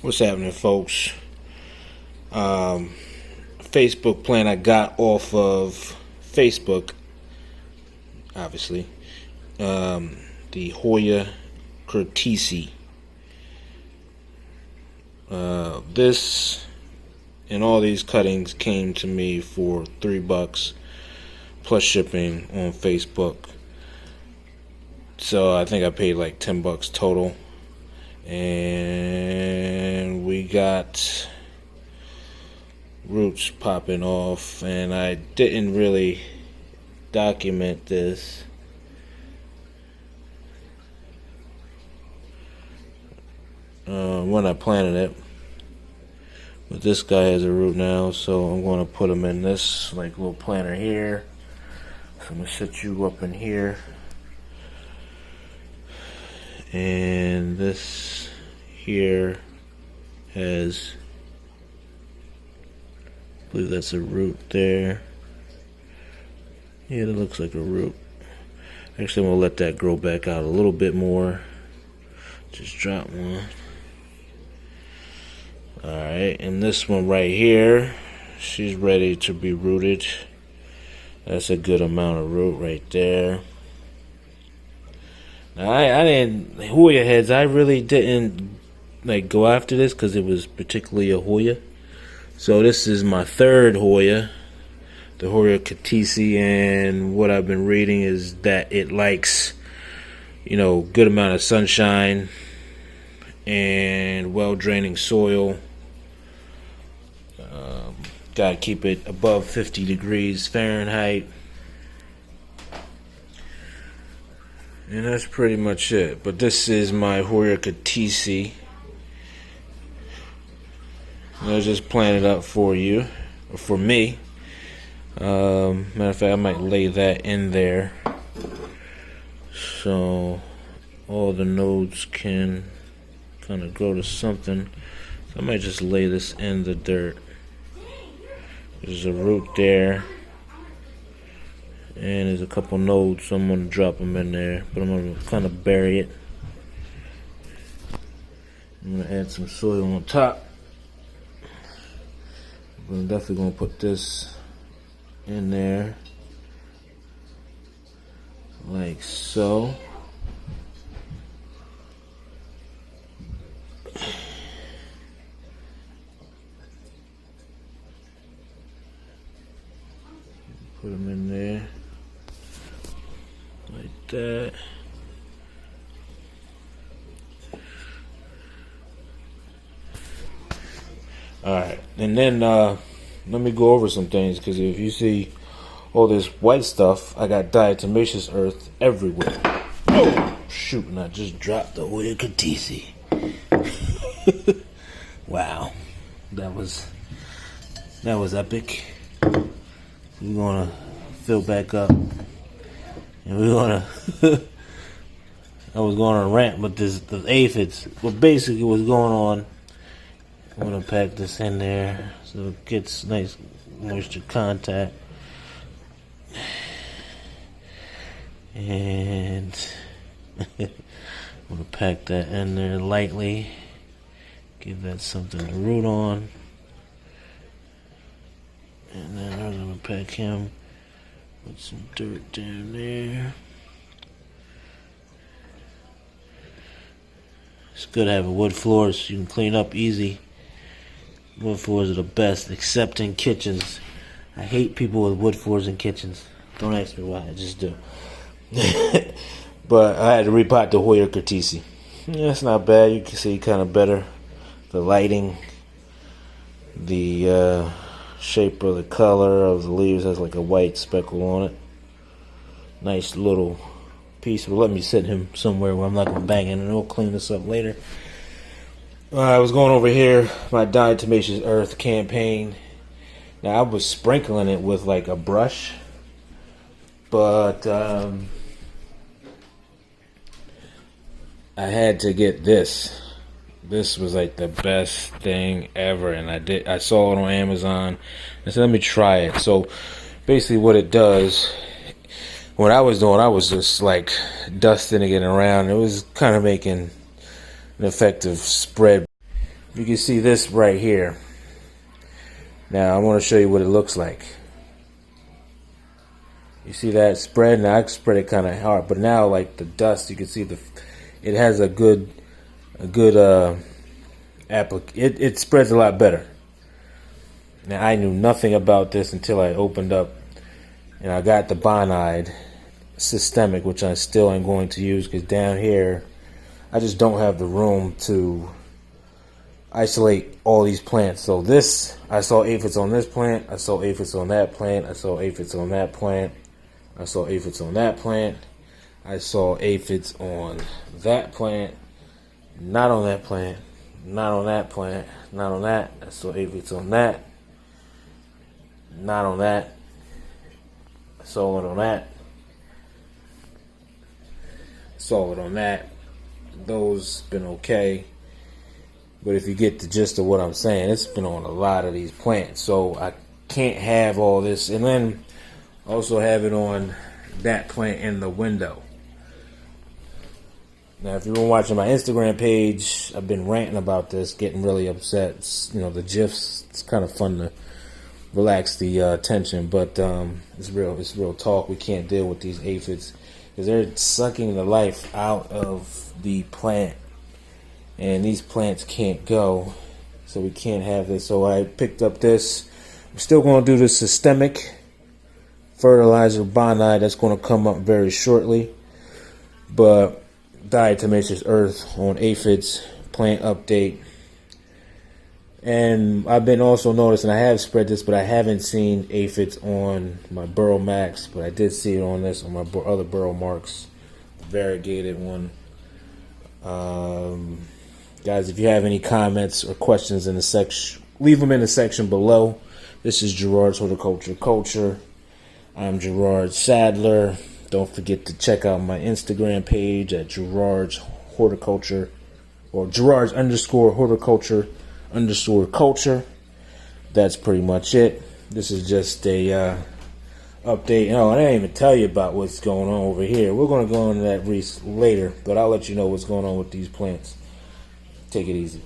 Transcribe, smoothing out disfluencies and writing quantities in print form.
What's happening, folks? Facebook plant I got off of Facebook, obviously. The Hoya curtisii. This and all these cuttings came to me for $3 plus shipping on Facebook. So I think I paid like $10 total. And we got roots popping off, and I didn't really document this. When I planted it, but this guy has a root now, so I'm going to put him in this like little planter here. So I'm going to set you up in here. And this here has, I believe that's a root there. Yeah, that looks like a root. Actually, I'm going to let that grow back out a little bit more. Just drop one. Alright, and this one right here, she's ready to be rooted. That's a good amount of root right there. Now, I didn't, Hoya heads, I really didn't like go after this because it was particularly a Hoya. So this is my third Hoya, the Hoya curtisii, and what I've been reading is that it likes, good amount of sunshine and well draining soil. Gotta keep it above 50 degrees Fahrenheit. And that's pretty much it. But this is my Hoya curtisii. I'll just plan it up for you, or for me. Matter of fact, I might lay that in there so all the nodes can kind of grow to something. So I might just lay this in the dirt. There's a root there, and there's a couple nodes, so I'm going to drop them in there, but I'm going to kind of bury it. I'm going to add some soil on top. I'm definitely going to put this in there, like so. Put them in there, like that. Alright, and then let me go over some things, because if you see all this white stuff, I got diatomaceous earth everywhere. Oh, shoot, and I just dropped the Hoya curtisii. Wow, that was epic. We're gonna fill back up, and we're gonna I was going on a rant, but the aphids, what basically was going on. I'm gonna pack this in there so it gets nice moisture contact, and I'm gonna pack that in there lightly, give that something to root on. And then I'm going to pack him with some dirt down there. It's good to have a wood floor so you can clean up easy. Wood floors are the best, except in kitchens. I hate people with wood floors in kitchens. Don't ask me why, I just do. But I had to repot the Hoya curtisii. Yeah, it's not bad. You can see kind of better. The lighting, the shape of the color of the leaves has like a white speckle on it. Nice little piece. But let me set him somewhere where I'm not going to bang it, and we'll clean this up later. I was going over here, my diatomaceous earth campaign. Now I was sprinkling it with like a brush, but I had to get this. This was like the best thing ever, and I saw it on Amazon. I said, let me try it. So basically what it does, what I was doing, I was just like dusting it around. It was kind of making an effective spread. You can see this right here. Now I want to show you what it looks like. You see that spread? Now I spread it kind of hard, but now like the dust, you can see it has a good it spreads a lot better. Now I knew nothing about this until I opened up and I got the bonide systemic, which I still am going to use because down here I just don't have the room to isolate all these plants. So this, I saw aphids on this plant, I saw aphids on that plant, I saw aphids on that plant, I saw aphids on that plant, I saw aphids on that plant, not on that plant, not on that plant, not on that. I saw aphids on that, not on that. I saw it on that. Saw it on that. Those been okay. But if you get the gist of what I'm saying, it's been on a lot of these plants. So I can't have all this. And then also have it on that plant in the window. Now, if you've been watching my Instagram page, I've been ranting about this, getting really upset. You know, the GIFs, it's kind of fun to relax the tension, but it's real talk. We can't deal with these aphids because they're sucking the life out of the plant, and these plants can't go, so we can't have this. So I picked up this. I'm still going to do the systemic fertilizer bonide. That's going to come up very shortly, but diatomaceous earth on aphids, plant update. And I've been also noticing, I have spread this, but I haven't seen aphids on my Burrow Max, but I did see it on this, on my other Burrow Marks, the variegated one. Guys, if you have any comments or questions in the section, leave them in the section below. This is Gerard's Horticulture. I'm Gerard Sadler. Don't forget to check out my Instagram page at Gerard's Horticulture, or Gerard's _horticulture_culture. That's pretty much it. This is just a update. Oh, I didn't even tell you about what's going on over here. We're going to go into that later, but I'll let you know what's going on with these plants. Take it easy.